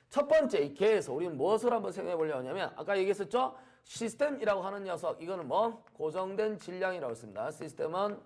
첫 번째 이 개에서 우리는 무엇을 한번 생각해 보려고 하냐면 아까 얘기했었죠? 시스템이라고 하는 녀석 이거는 뭐 고정된 질량이라고 했습니다. 시스템은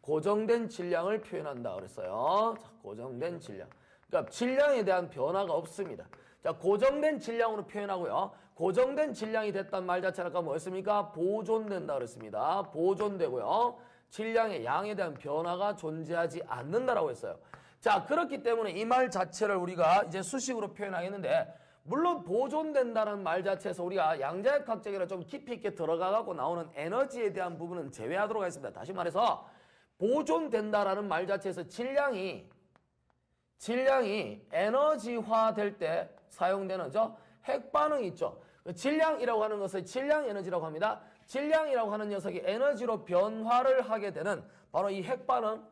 고정된 질량을 표현한다 그랬어요. 자, 고정된 질량. 그러니까 질량에 대한 변화가 없습니다. 자, 고정된 질량으로 표현하고요. 고정된 질량이 됐단 말 자체는 아까 뭐였습니까? 보존된다 그랬습니다. 보존되고요. 질량의 양에 대한 변화가 존재하지 않는다라고 했어요. 자, 그렇기 때문에 이 말 자체를 우리가 이제 수식으로 표현하겠는데 물론 보존된다는 말 자체에서 우리가 양자역학적으로 좀 깊이 있게 들어가고 나오는 에너지에 대한 부분은 제외하도록 하겠습니다. 다시 말해서 보존된다라는 말 자체에서 질량이 에너지화 될 때 사용되는 핵반응이 있죠. 질량이라고 하는 것을 질량 에너지라고 합니다. 질량이라고 하는 녀석이 에너지로 변화를 하게 되는 바로 이 핵반응,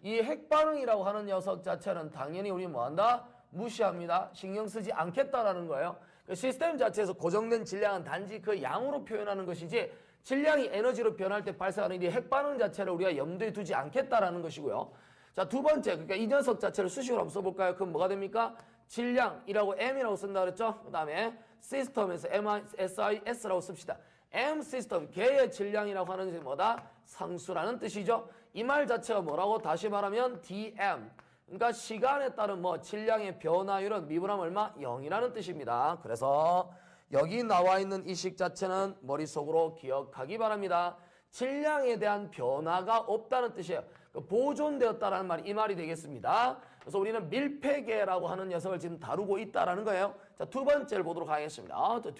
이 핵반응이라고 하는 녀석 자체는 당연히 우리 뭐한다? 무시합니다. 신경 쓰지 않겠다라는 거예요. 그 시스템 자체에서 고정된 질량은 단지 그 양으로 표현하는 것이지 질량이 에너지로 변할 때 발생하는 이 핵반응 자체를 우리가 염두에 두지 않겠다라는 것이고요. 자, 두 번째, 그러니까 이 녀석 자체를 수식으로 한번 써볼까요? 그럼 뭐가 됩니까? 질량이라고 M이라고 쓴다 그랬죠? 그 다음에 시스템에서 MISIS라고 씁시다. M 시스템, 개의 질량이라고 하는 것이 뭐다? 상수라는 뜻이죠. 이 말 자체가 뭐라고? 다시 말하면 DM. 그러니까 시간에 따른 뭐 질량의 변화율은 미분하면 얼마? 0이라는 뜻입니다. 그래서 여기 나와 있는 이 식 자체는 머릿속으로 기억하기 바랍니다. 질량에 대한 변화가 없다는 뜻이에요. 보존되었다라는 말이 이 말이 되겠습니다. 그래서 우리는 밀폐계라고 하는 녀석을 지금 다루고 있다라는 거예요. 자, 두 번째를 보도록 하겠습니다. 자,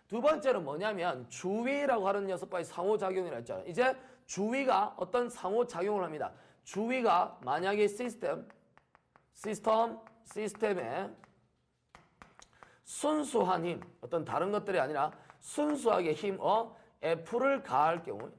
두 번째는 뭐냐면 주위라고 하는 녀석과의 상호작용이라 했잖아요. 이제 주위가 어떤 상호작용을 합니다. 주위가 만약에 시스템에 순수한 힘, 어떤 다른 것들이 아니라 순수하게 힘, F를 가할 경우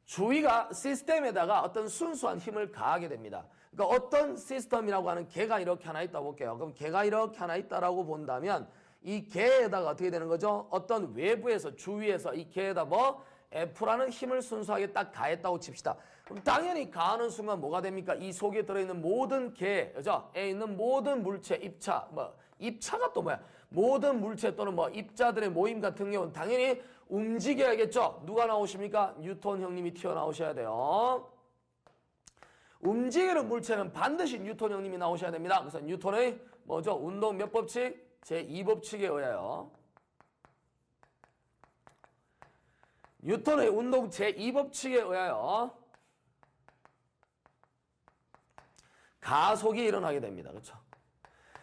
주위가 시스템에다가 어떤 순수한 힘을 가하게 됩니다. 그러니까 어떤 시스템이라고 하는 개가 이렇게 하나 있다고 볼게요. 그럼 개가 이렇게 하나 있다라고 본다면 이 개에다가 어떻게 되는 거죠? 어떤 외부에서 주위에서 이 개에다 뭐 F라는 힘을 순수하게 딱 가했다고 칩시다. 그럼 당연히 가하는 순간 뭐가 됩니까? 이 속에 들어있는 모든 개, 그죠? 에 있는 모든 물체, 입차, 입차가 또 뭐야? 모든 물체 또는 입자들의 모임 같은 경우는 당연히 움직여야겠죠? 누가 나오십니까? 뉴턴 형님이 튀어나오셔야 돼요. 움직이는 물체는 반드시 뉴턴 형님이 나오셔야 됩니다. 그래서 뉴턴의 운동 몇 법칙? 제2법칙에 의하여 뉴턴의 운동 제2법칙에 의하여 가속이 일어나게 됩니다. 그렇죠?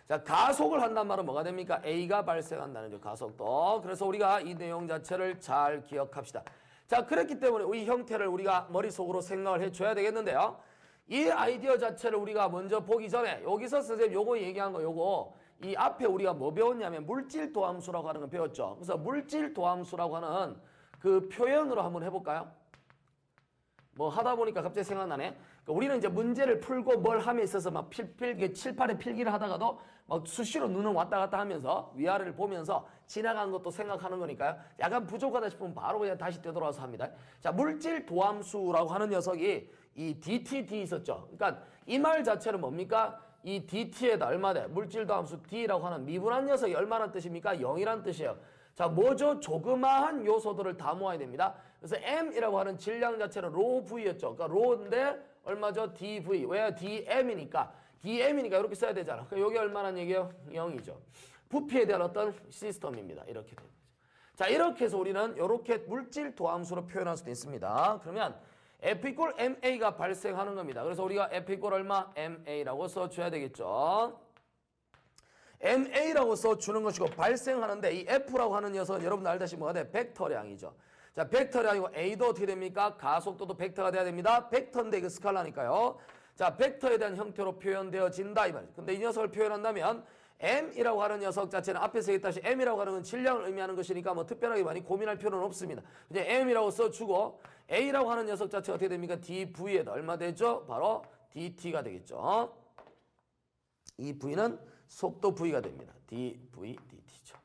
자, 가속을 한단 말은 뭐가 됩니까? A가 발생한다는 가속도. 그래서 우리가 이 내용 자체를 잘 기억합시다. 자, 그렇기 때문에 이 형태를 우리가 머릿속으로 생각을 해줘야 되겠는데요. 이 아이디어 자체를 우리가 먼저 보기 전에 여기서 선생님 요거 얘기한 거 요거 이 앞에 우리가 뭐 배웠냐면 물질도함수라고 하는 거 배웠죠. 그래서 물질도함수라고 하는 그 표현으로 한번 해볼까요? 뭐 하다 보니까 갑자기 생각나네. 그러니까 우리는 이제 문제를 풀고 뭘 함에 있어서 막 칠판에 필기를 하다가도 막 수시로 눈은 왔다 갔다 하면서 위아래를 보면서 지나간 것도 생각하는 거니까요. 약간 부족하다 싶으면 바로 그냥 다시 되돌아와서 합니다. 자, 물질도함수라고 하는 녀석이 이 DTD 있었죠. 그러니까 이 말 자체는 뭡니까? 이 DT에다 얼마 돼? 물질도함수 D라고 하는 미분한 녀석이 얼마나 뜻입니까? 0이란 뜻이에요. 자, 뭐죠? 조그마한 요소들을 다 모아야 됩니다. 그래서 M이라고 하는 질량 자체는 로 V였죠. 그러니까 로인데 얼마죠? dV. 왜? dM이니까. dM이니까 이렇게 써야 되잖아. 그러니까 이게 얼마란 얘기예요? 0이죠. 부피에 대한 어떤 시스템입니다. 이렇게 되는 거죠. 자, 이렇게 해서 우리는 이렇게 물질 도함수로 표현할 수도 있습니다. 그러면 F 이퀄 MA가 발생하는 겁니다. 그래서 우리가 F 이퀄 얼마? MA라고 써줘야 되겠죠. MA라고 써주는 것이고 발생하는데 이 F라고 하는 녀석은 여러분들 알다시피 뭐가 돼? 벡터량이죠. 자, 벡터량이고 A도 어떻게 됩니까? 가속도도 벡터가 돼야 됩니다. 벡터인데 이거 스칼라니까요. 자, 벡터에 대한 형태로 표현되어진다 이 말이죠. 근데 이 녀석을 표현한다면 M이라고 하는 녀석 자체는 앞에서 얘기했다시피 M이라고 하는 건 질량을 의미하는 것이니까 뭐 특별하게 많이 고민할 필요는 없습니다. 그냥 M이라고 써주고 A라고 하는 녀석 자체가 어떻게 됩니까? dV에다 얼마 되죠? 바로 dt가 되겠죠. 이 V는 속도 V가 됩니다. dV, dt죠.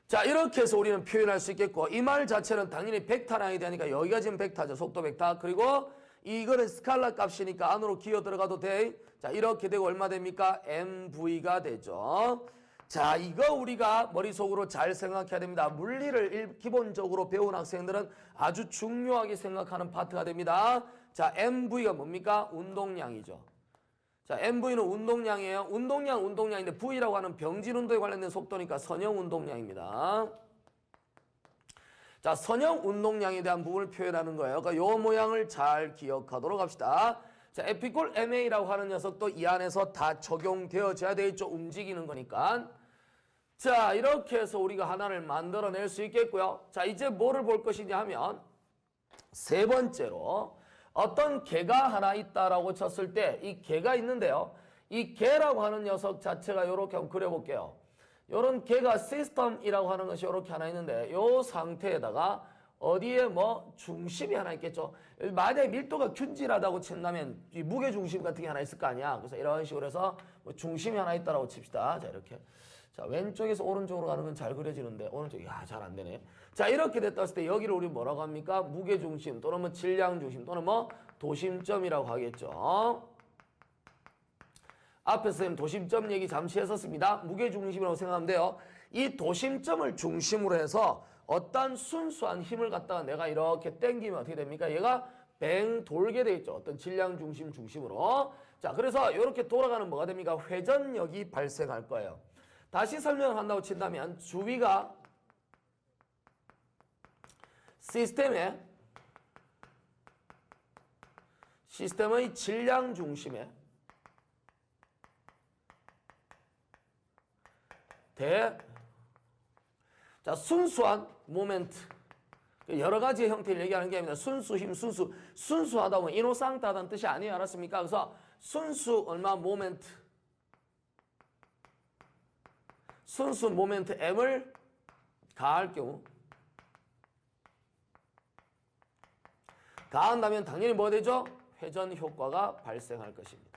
자, 이렇게 해서 우리는 표현할 수 있겠고 이 말 자체는 당연히 벡터량이 되니까 여기가 지금 벡터죠. 속도 벡터. 그리고 이거는 스칼라 값이니까 안으로 기어 들어가도 돼. 자, 이렇게 되고 얼마 됩니까? MV가 되죠. 자, 이거 우리가 머릿속으로 잘 생각해야 됩니다. 물리를 기본적으로 배운 학생들은 아주 중요하게 생각하는 파트가 됩니다. 자, MV가 뭡니까? 운동량이죠. 자, MV는 운동량이에요. 운동량인데 V라고 하는 병진 운동에 관련된 속도니까 선형 운동량입니다. 자, 선형 운동량에 대한 부분을 표현하는 거예요. 그러니까 요 모양을 잘 기억하도록 합시다. 자, F = MA라고 하는 녀석도 이 안에서 다 적용되어져야 되겠죠. 움직이는 거니까. 자, 이렇게 해서 우리가 하나를 만들어낼 수 있겠고요. 자, 이제 뭐를 볼 것이냐 하면 세 번째로 어떤 개가 하나 있다라고 쳤을 때 이 개가 있는데요. 이 개라고 하는 녀석 자체가 이렇게 한번 그려볼게요. 이런 개가 시스템이라고 하는 것이 이렇게 하나 있는데 이 상태에다가 어디에 뭐 중심이 하나 있겠죠. 만약에 밀도가 균질하다고 친다면 이 무게중심 같은 게 하나 있을 거 아니야. 그래서 이런 식으로 해서 뭐 중심이 하나 있다라고 칩시다. 자, 이렇게. 자, 왼쪽에서 오른쪽으로 가는 건 잘 그려지는데 오른쪽이 잘 안 되네. 자, 이렇게 됐다 했을 때 여기를 우리 뭐라고 합니까? 무게중심 또는 뭐 질량중심 또는 뭐 도심점이라고 하겠죠. 앞에서 선생님 도심점 얘기 잠시 했었습니다. 무게중심이라고 생각하면 돼요. 이 도심점을 중심으로 해서 어떤 순수한 힘을 갖다가 내가 이렇게 당기면 어떻게 됩니까? 얘가 뱅 돌게 돼 있죠. 어떤 질량중심 중심으로. 자, 그래서 이렇게 돌아가는 뭐가 됩니까? 회전력이 발생할 거예요. 다시 설명을 한다고 친다면 주위가 시스템의 질량 중심에 자, 순수한 모멘트. 여러 가지의 형태를 얘기하는 게 아니라 순수 힘, 순수하다 보면 이노상타다는 뜻이 아니에요. 알았습니까? 그래서 순수 얼마 모멘트. 순수 모멘트 M을 가할 경우 가한다면 당연히 뭐가 되죠? 회전 효과가 발생할 것입니다.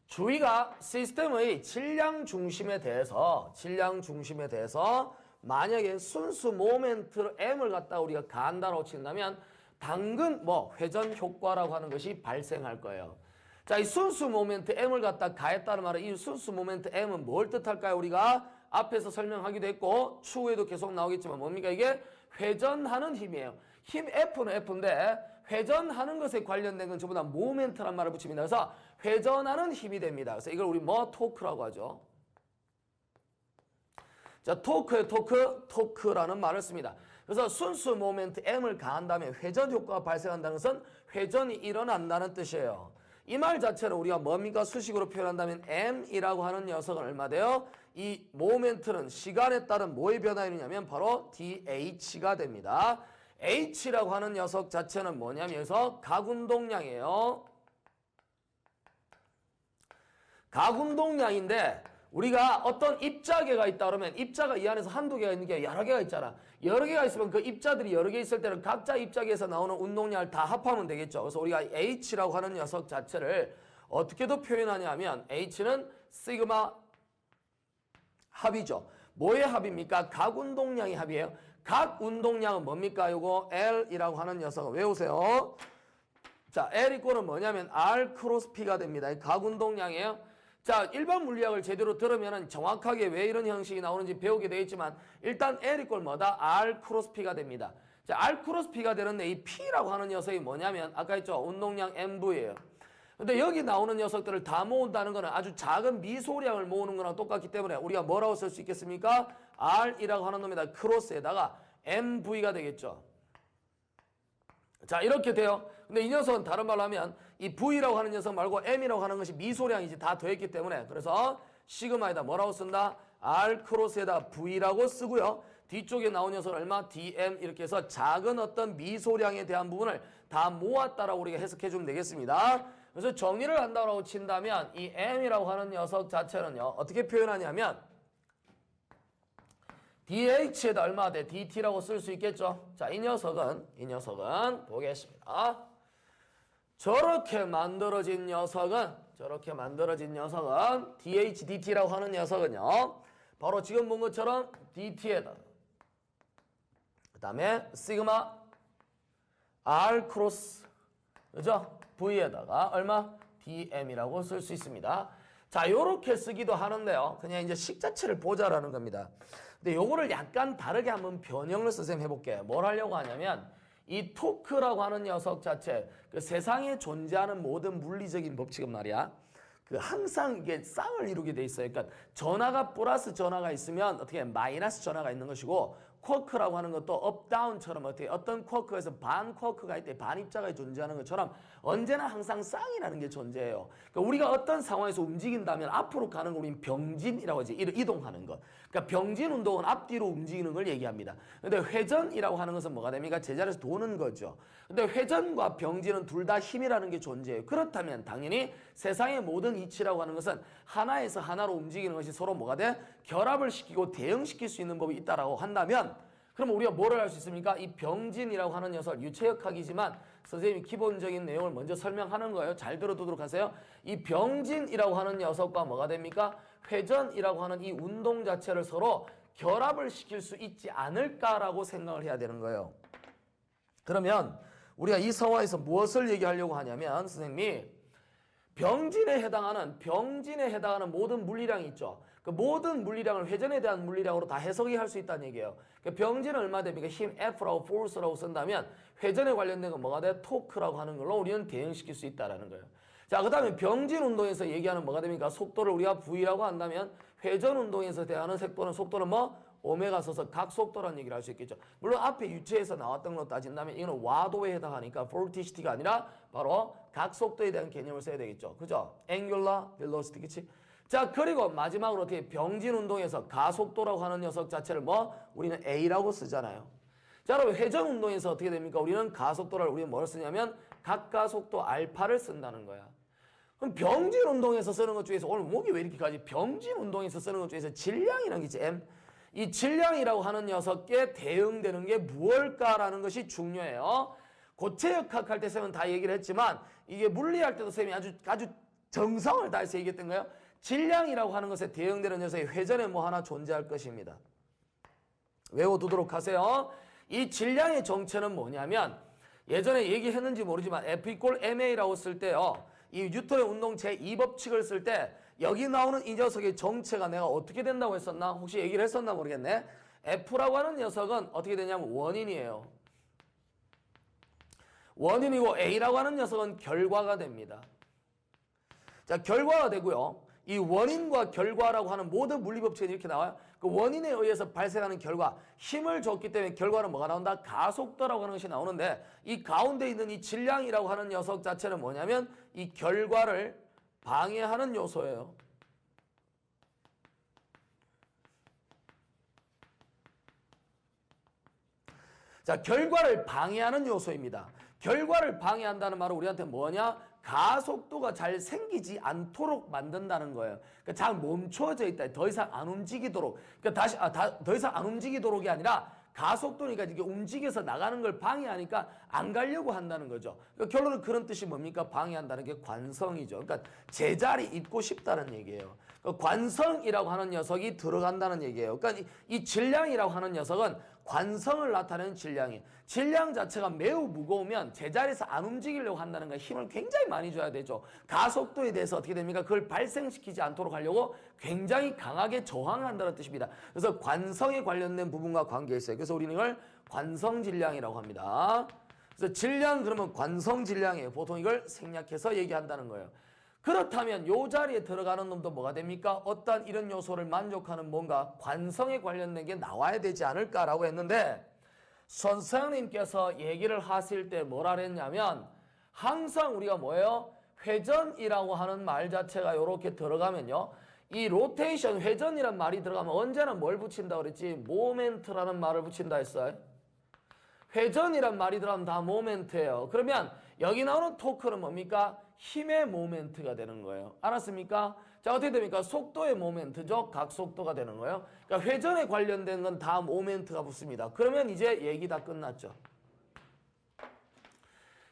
주위가 시스템의 질량 중심에 대해서 만약에 순수 모멘트 M을 갖다 우리가 가한다라고 친다면 당근 뭐 회전 효과라고 하는 것이 발생할 거예요. 자, 이 순수 모멘트 M을 갖다 가했다는 말은 이 순수 모멘트 M은 뭘 뜻할까요? 우리가 앞에서 설명하기도 했고 추후에도 계속 나오겠지만 뭡니까? 이게 회전하는 힘이에요. 힘 F는 F인데 회전하는 것에 관련된 건 전부 다 모멘트란 말을 붙입니다. 그래서 회전하는 힘이 됩니다. 그래서 이걸 우리 뭐 토크라고 하죠. 자, 토크라는 말을 씁니다. 그래서 순수 모멘트 M을 가한 다음에 회전 효과가 발생한다는 것은 회전이 일어난다는 뜻이에요. 이 말 자체는 우리가 뭡니까? 수식으로 표현한다면 M이라고 하는 녀석은 얼마 돼요? 이 모멘트는 시간에 따른 뭐의 변화이냐면 바로 DH가 됩니다. H라고 하는 녀석 자체는 뭐냐면 여기서 각운동량이에요. 각운동량인데 우리가 어떤 입자계가 있다 그러면 입자가 이 안에서 한두 개가 있는 게 여러 개가 있잖아. 여러 개가 있으면 그 입자들이 여러 개 있을 때는 각자 입자계에서 나오는 운동량을 다 합하면 되겠죠. 그래서 우리가 H라고 하는 녀석 자체를 어떻게도 표현하냐면 H는 시그마 합이죠. 뭐의 합입니까? 각 운동량의 합이에요. 각 운동량은 뭡니까? 요거 L이라고 하는 녀석은 외우세요. 자, L 이꼴은 뭐냐면 R 크로스 P가 됩니다. 각 운동량이에요. 자, 일반 물리학을 제대로 들으면 정확하게 왜 이런 형식이 나오는지 배우게 되겠지만 일단 L 이꼴 뭐다? R 크로스 P가 됩니다. 자, R 크로스 P가 되는데 이 P라고 하는 녀석이 뭐냐면 아까 했죠? 운동량 MV예요. 근데 여기 나오는 녀석들을 다 모은다는 거는 아주 작은 미소량을 모으는 거랑 똑같기 때문에 우리가 뭐라고 쓸 수 있겠습니까? R이라고 하는 놈에다 크로스에다가 MV가 되겠죠. 자, 이렇게 돼요. 근데 이 녀석은 다른 말로 하면 이 V라고 하는 녀석 말고 M이라고 하는 것이 미소량이지 다 더했기 때문에 그래서 시그마에다 뭐라고 쓴다? R 크로스에다 V라고 쓰고요. 뒤쪽에 나온 녀석은 얼마? DM 이렇게 해서 작은 어떤 미소량에 대한 부분을 다 모았다라고 우리가 해석해 주면 되겠습니다. 그래서 정리를 한다고 친다면 이 M이라고 하는 녀석 자체는요. 어떻게 표현하냐면 DH에다 얼마 돼? DT라고 쓸 수 있겠죠. 자, 이 녀석은 보겠습니다. 저렇게 만들어진 녀석은 DH, DT라고 하는 녀석은요. 바로 지금 본 것처럼 DT에다 그 다음에 시그마 R 크로스, 그죠? V에다가 얼마? DM이라고 쓸 수 있습니다. 자, 요렇게 쓰기도 하는데요. 그냥 이제 식 자체를 보자라는 겁니다. 근데 요거를 약간 다르게 한번 변형을 선생님 해볼게요. 뭘 하려고 하냐면 이 토크라고 하는 녀석 자체, 그 세상에 존재하는 모든 물리적인 법칙은 말이야, 그 항상 이게 쌍을 이루게 돼 있어요. 그러니까 전하가 플러스 전하가 있으면 어떻게 마이너스 전하가 있는 것이고, 쿼크라고 하는 것도 업다운처럼 어떻게 어떤 쿼크에서 반 쿼크가 있대, 반 입자가 존재하는 것처럼 언제나 항상 쌍이라는 게 존재해요. 그러니까 우리가 어떤 상황에서 움직인다면 앞으로 가는 걸 우리는 병진이라고 하지, 이동하는 것. 그러니까 병진 운동은 앞뒤로 움직이는 걸 얘기합니다. 근데 회전이라고 하는 것은 뭐가 됩니까? 제자리에서 도는 거죠. 근데 회전과 병진은 둘 다 힘이라는 게 존재해요. 그렇다면 당연히 세상의 모든 이치라고 하는 것은 하나에서 하나로 움직이는 것이 서로 뭐가 돼? 결합을 시키고 대응시킬 수 있는 법이 있다라고 한다면, 그럼 우리가 뭐를 할 수 있습니까? 이 병진이라고 하는 녀석, 유체역학이지만 선생님이 기본적인 내용을 먼저 설명하는 거예요. 잘 들어두도록 하세요. 이 병진이라고 하는 녀석과 뭐가 됩니까? 회전이라고 하는 이 운동 자체를 서로 결합을 시킬 수 있지 않을까라고 생각을 해야 되는 거예요. 그러면 우리가 이 서화에서 무엇을 얘기하려고 하냐면, 선생님이 병진에 해당하는 모든 물리량이 있죠. 그 모든 물리량을 회전에 대한 물리량으로 다 해석이 할 수 있다는 얘기예요. 그 병진은 얼마 됩니까? 힘 F라고 force라고 쓴다면 회전에 관련된 건 뭐가 돼? 토크라고 하는 걸로 우리는 대응시킬 수 있다는 거예요. 자, 그 다음에 병진 운동에서 얘기하는 뭐가 됩니까? 속도를 우리가 V라고 한다면 회전 운동에서 대하는 속도는 뭐? 오메가 써서 각속도라는 얘기를 할 수 있겠죠. 물론 앞에 유체에서 나왔던 걸로 따진다면 이거는 와도에 해당하니까 vorticity가 아니라 바로 각속도에 대한 개념을 써야 되겠죠. 그죠? angular velocity, 그치? 자, 그리고 마지막으로 어떻게 병진 운동에서 가속도라고 하는 녀석 자체를 뭐? 우리는 A라고 쓰잖아요. 자, 여러분 회전 운동에서 어떻게 됩니까? 우리는 가속도를 우리는 뭘 쓰냐면 각가속도 알파를 쓴다는 거야. 그럼 병진 운동에서 쓰는 것 중에서 오늘 목이 왜 이렇게 가지? 병진 운동에서 쓰는 것 중에서 질량이라는 게 있지, M. 이 질량이라고 하는 녀석에 대응되는 게 무엇일까라는 것이 중요해요. 고체역학 할 때 쌤은 다 얘기를 했지만 이게 물리할 때도 쌤이 아주 정성을 다해서 얘기했던 거예요. 질량이라고 하는 것에 대응되는 녀석의 회전에 뭐 하나 존재할 것입니다. 외워두도록 하세요. 이 질량의 정체는 뭐냐면 예전에 얘기했는지 모르지만 F = ma라고 쓸 때요, 이 뉴턴의 운동 제2법칙을 쓸 때 여기 나오는 이 녀석의 정체가 내가 어떻게 된다고 했었나? 혹시 얘기를 했었나 모르겠네. F라고 하는 녀석은 어떻게 되냐면 원인이에요. 원인이고 A라고 하는 녀석은 결과가 됩니다. 자, 결과가 되고요. 이 원인과 결과라고 하는 모든 물리법칙이 이렇게 나와요. 그 원인에 의해서 발생하는 결과, 힘을 줬기 때문에 결과는 뭐가 나온다? 가속도라고 하는 것이 나오는데, 이 가운데 있는 이 질량이라고 하는 녀석 자체는 뭐냐면 이 결과를 방해하는 요소예요. 자, 결과를 방해하는 요소입니다. 결과를 방해한다는 말은 우리한테 뭐냐? 가속도가 잘 생기지 않도록 만든다는 거예요. 그러니까 잘 멈춰져 있다. 더 이상 안 움직이도록. 그러니까 더 이상 안 움직이도록이 아니라 가속도니까 이게 움직여서 나가는 걸 방해하니까 안 가려고 한다는 거죠. 그러니까 결론은 그런 뜻이 뭡니까? 방해한다는 게 관성이죠. 그러니까 제자리 있고 싶다는 얘기예요. 그러니까 관성이라고 하는 녀석이 들어간다는 얘기예요. 그러니까 이 질량이라고 하는 녀석은 관성을 나타내는 질량이에요. 질량 자체가 매우 무거우면 제자리에서 안 움직이려고 한다는 거예요. 힘을 굉장히 많이 줘야 되죠. 가속도에 대해서 어떻게 됩니까? 그걸 발생시키지 않도록 하려고 굉장히 강하게 저항한다는 뜻입니다. 그래서 관성에 관련된 부분과 관계가 있어요. 그래서 우리는 이걸 관성 질량이라고 합니다. 그래서 질량 그러면 관성 질량이에요. 보통 이걸 생략해서 얘기한다는 거예요. 그렇다면 이 자리에 들어가는 놈도 뭐가 됩니까? 어떤 이런 요소를 만족하는 뭔가 관성에 관련된 게 나와야 되지 않을까라고 했는데, 선생님께서 얘기를 하실 때 뭐라 그랬냐면 항상 우리가 뭐예요? 회전이라고 하는 말 자체가 이렇게 들어가면요, 이 로테이션, 회전이란 말이 들어가면 언제나 뭘 붙인다고 그랬지? 모멘트라는 말을 붙인다 했어요. 회전이란 말이 들어가면 다 모멘트예요. 그러면 여기 나오는 토크는 뭡니까? 힘의 모멘트가 되는 거예요. 알았습니까? 자, 어떻게 됩니까? 속도의 모멘트죠. 각속도가 되는 거예요. 그러니까 회전에 관련된 건 다 모멘트가 붙습니다. 그러면 이제 얘기 다 끝났죠.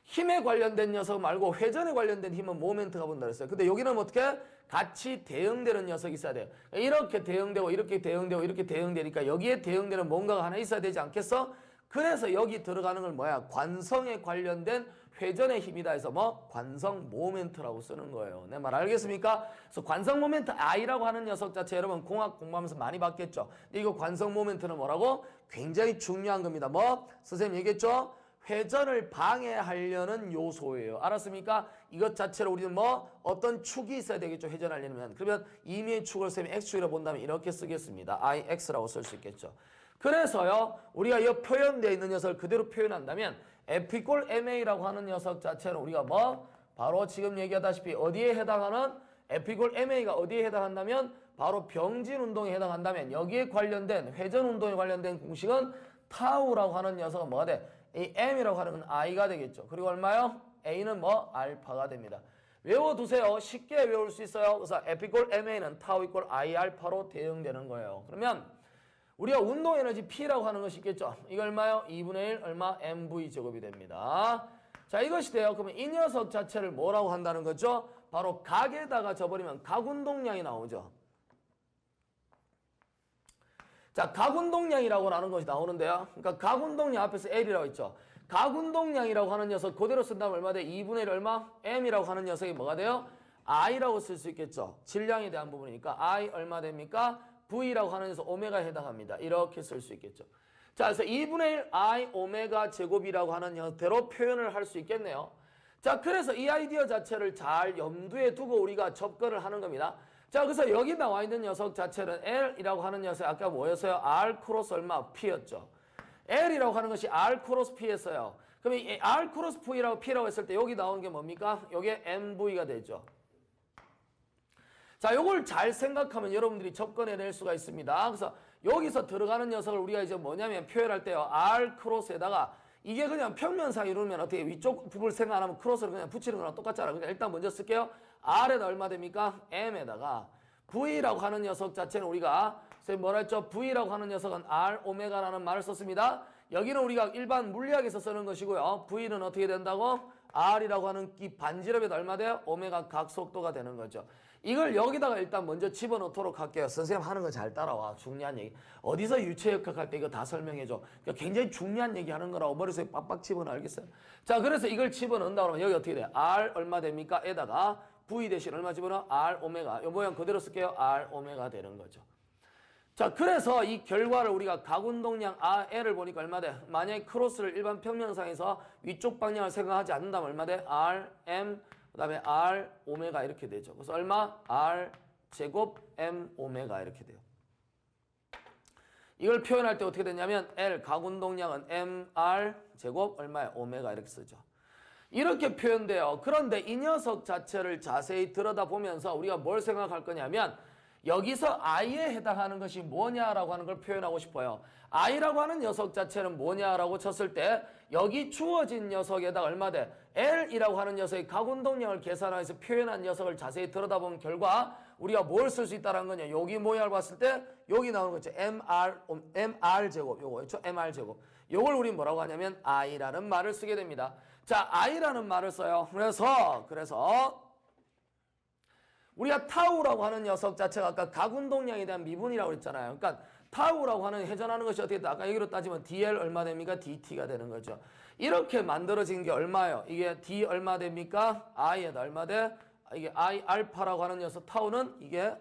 힘에 관련된 녀석 말고 회전에 관련된 힘은 모멘트가 본다 그랬어요. 근데 여기는 어떻게? 같이 대응되는 녀석이 있어야 돼요. 이렇게 대응되고 이렇게 대응되고 이렇게 대응되니까 여기에 대응되는 뭔가가 하나 있어야 되지 않겠어? 그래서 여기 들어가는 걸 뭐야? 관성에 관련된 회전의 힘이다 해서 뭐? 관성 모멘트라고 쓰는 거예요. 내 말 알겠습니까? 그래서 관성 모멘트 I라고 하는 녀석 자체 여러분 공학 공부하면서 많이 봤겠죠? 근데 이거 관성 모멘트는 뭐라고? 굉장히 중요한 겁니다. 뭐? 선생님 얘기했죠? 회전을 방해하려는 요소예요. 알았습니까? 이것 자체로 우리는 뭐? 어떤 축이 있어야 되겠죠? 회전하려면. 그러면 임의의 축을 선생님이 X축이라고 본다면 이렇게 쓰겠습니다. IX라고 쓸 수 있겠죠. 그래서요, 우리가 이 표현되어 있는 녀석을 그대로 표현한다면 F = MA라고 하는 녀석 자체는 우리가 뭐? 바로 지금 얘기하다시피 어디에 해당하는? F = MA가 어디에 해당한다면? 바로 병진 운동에 해당한다면 여기에 관련된 회전 운동에 관련된 공식은 타우라고 하는 녀석은 뭐가 돼? 이 M이라고 하는 건 I가 되겠죠. 그리고 얼마요? A는 뭐? 알파가 됩니다. 외워두세요. 쉽게 외울 수 있어요. 그래서 F = MA는 타우 = I 알파로 대응되는 거예요. 그러면 우리가 운동 에너지 P라고 하는 것이 있겠죠. 이거 얼마요? 2분의 1 얼마? mv 제곱이 됩니다. 자, 이것이 돼요. 그러면 이 녀석 자체를 뭐라고 한다는 거죠? 바로 각에다가 접어버리면 각운동량이 나오죠. 자, 각운동량이라고 하는 것이 나오는데요. 그러니까 각운동량 앞에서 L이라고 했죠. 각운동량이라고 하는 녀석 그대로 쓴다면 얼마 돼? 2분의 1 얼마? M이라고 하는 녀석이 뭐가 돼요? I라고 쓸 수 있겠죠. 질량에 대한 부분이니까 I 얼마 됩니까? V라고 하는 녀석 오메가에 해당합니다. 이렇게 쓸 수 있겠죠. 자, 그래서 2분의 1 I 오메가 제곱이라고 하는 형태로 표현을 할 수 있겠네요. 자, 그래서 이 아이디어 자체를 잘 염두에 두고 우리가 접근을 하는 겁니다. 자, 그래서 여기 나와 있는 녀석 자체는 L이라고 하는 녀석 아까 뭐였어요? R 크로스 얼마? P였죠. L이라고 하는 것이 R 크로스 P였어요. 그럼 이 R 크로스 P라고 했을 때 여기 나오는 게 뭡니까? 이게 MV가 되죠. 자, 요걸 잘 생각하면 여러분들이 접근해낼 수가 있습니다. 그래서 여기서 들어가는 녀석을 우리가 이제 뭐냐면 표현할 때요. R 크로스에다가 이게 그냥 평면상 이루면 어떻게 위쪽 부분을 생각 안 하면 크로스를 그냥 붙이는 거랑 똑같잖아. 그러니까 일단 먼저 쓸게요. R에다 얼마 됩니까? M에다가 V라고 하는 녀석 자체는 우리가 선생님 뭐라 했죠? V라고 하는 녀석은 R 오메가라는 말을 썼습니다. 여기는 우리가 일반 물리학에서 쓰는 것이고요. V는 어떻게 된다고? R이라고 하는 이 반지름에다 얼마 돼요? 오메가 각속도가 되는 거죠. 이걸 여기다가 일단 먼저 집어넣도록 할게요. 선생님 하는 거 잘 따라와. 중요한 얘기. 어디서 유체역학 할 때 이거 다 설명해줘. 그러니까 굉장히 중요한 얘기 하는 거라고 머릿속에 빡빡 집어넣어. 알겠어요? 자, 그래서 이걸 집어넣는다 그러면 여기 어떻게 돼? R 얼마 됩니까? 에다가 V 대신 얼마 집어넣어? R 오메가. 이 모양 그대로 쓸게요. R 오메가 되는 거죠. 자, 그래서 이 결과를 우리가 각운동량 L을 보니까 얼마 돼? 만약에 크로스를 일반 평면상에서 위쪽 방향을 생각하지 않는다면 얼마 돼? R, M, 그 다음에 R, 오메가 이렇게 되죠. 그래서 얼마? R 제곱 M 오메가 이렇게 돼요. 이걸 표현할 때 어떻게 되냐면 L 각운동량은 MR 제곱 얼마야? 오메가 이렇게 쓰죠. 이렇게 표현돼요. 그런데 이 녀석 자체를 자세히 들여다보면서 우리가 뭘 생각할 거냐면 여기서 I에 해당하는 것이 뭐냐라고 하는 걸 표현하고 싶어요. I라고 하는 녀석 자체는 뭐냐라고 쳤을 때 여기 주어진 녀석에다 얼마 돼? L이라고 하는 녀석의 각운동량을 계산해서 표현한 녀석을 자세히 들여다본 결과 우리가 뭘 쓸 수 있다는 거냐. 여기 모양을 봤을 때 여기 나오는 거죠. MR 제곱. 요거 있죠? MR 제곱. 요걸 우리 뭐라고 하냐면 I라는 말을 쓰게 됩니다. 자, I라는 말을 써요. 그래서 우리가 타우라고 하는 녀석 자체가 아까 각운동량에 대한 미분이라고 했잖아요. 그러니까 타우라고 하는 회전하는 것이 어떻게 돼? 아까 여기로 따지면 DL 얼마 됩니까? DT가 되는 거죠. 이렇게 만들어진 게 얼마예요? 이게 D 얼마 됩니까? I에다 얼마 돼? 이게 I 알파라고 하는 녀석 타우는 이게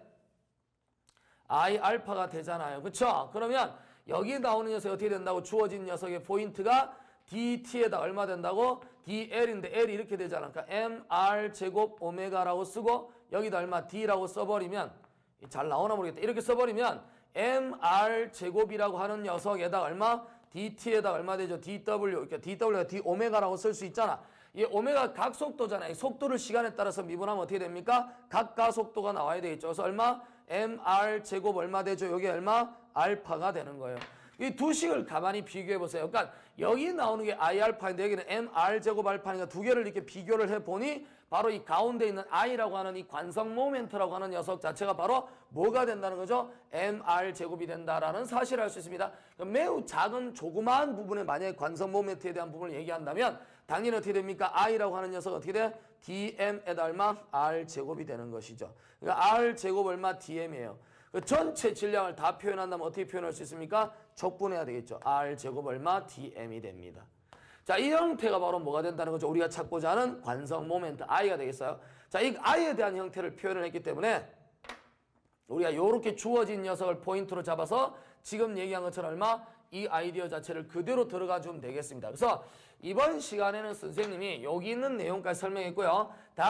I 알파가 되잖아요. 그렇죠? 그러면 여기 나오는 녀석이 어떻게 된다고? 주어진 녀석의 포인트가 DT에다 얼마 된다고? DL인데 L이 이렇게 되잖아. 그러니까 MR 제곱 오메가라고 쓰고 여기다 얼마 D라고 써버리면 잘 나오나 모르겠다. 이렇게 써버리면 MR 제곱이라고 하는 녀석에다 얼마? DT에다 얼마 되죠? DW. 그러니까 DW가 D 오메가라고 쓸 수 있잖아. 이 오메가 각속도잖아요. 속도를 시간에 따라서 미분하면 어떻게 됩니까? 각가속도가 나와야 되겠죠. 그래서 얼마? MR 제곱 얼마 되죠? 여기 얼마? 알파가 되는 거예요. 이 두 식을 가만히 비교해 보세요. 그러니까 여기 나오는 게 I 알파인데 여기는 MR 제곱 알파니까 두 개를 이렇게 비교를 해 보니 바로 이 가운데 있는 I라고 하는 이 관성 모멘트라고 하는 녀석 자체가 바로 뭐가 된다는 거죠? MR 제곱이 된다라는 사실을 알 수 있습니다. 매우 작은 조그마한 부분에 만약에 관성 모멘트에 대한 부분을 얘기한다면 당연히 어떻게 됩니까? I라고 하는 녀석 어떻게 돼? DM에다 얼마? R 제곱이 되는 것이죠. 그러니까 R 제곱 얼마? DM이에요. 그 전체 질량을 다 표현한다면 어떻게 표현할 수 있습니까? 촉분해야 되겠죠. R 제곱 얼마? dm이 됩니다. 자, 이 형태가 바로 뭐가 된다는 거죠? 우리가 찾고자 하는 관성 모멘트 I가 되겠어요. 자, 이 I에 대한 형태를 표현을 했기 때문에 우리가 이렇게 주어진 녀석을 포인트로 잡아서 지금 얘기한 것처럼 얼마? 이 아이디어 자체를 그대로 들어가 주면 되겠습니다. 그래서 이번 시간에는 선생님이 여기 있는 내용까지 설명했고요.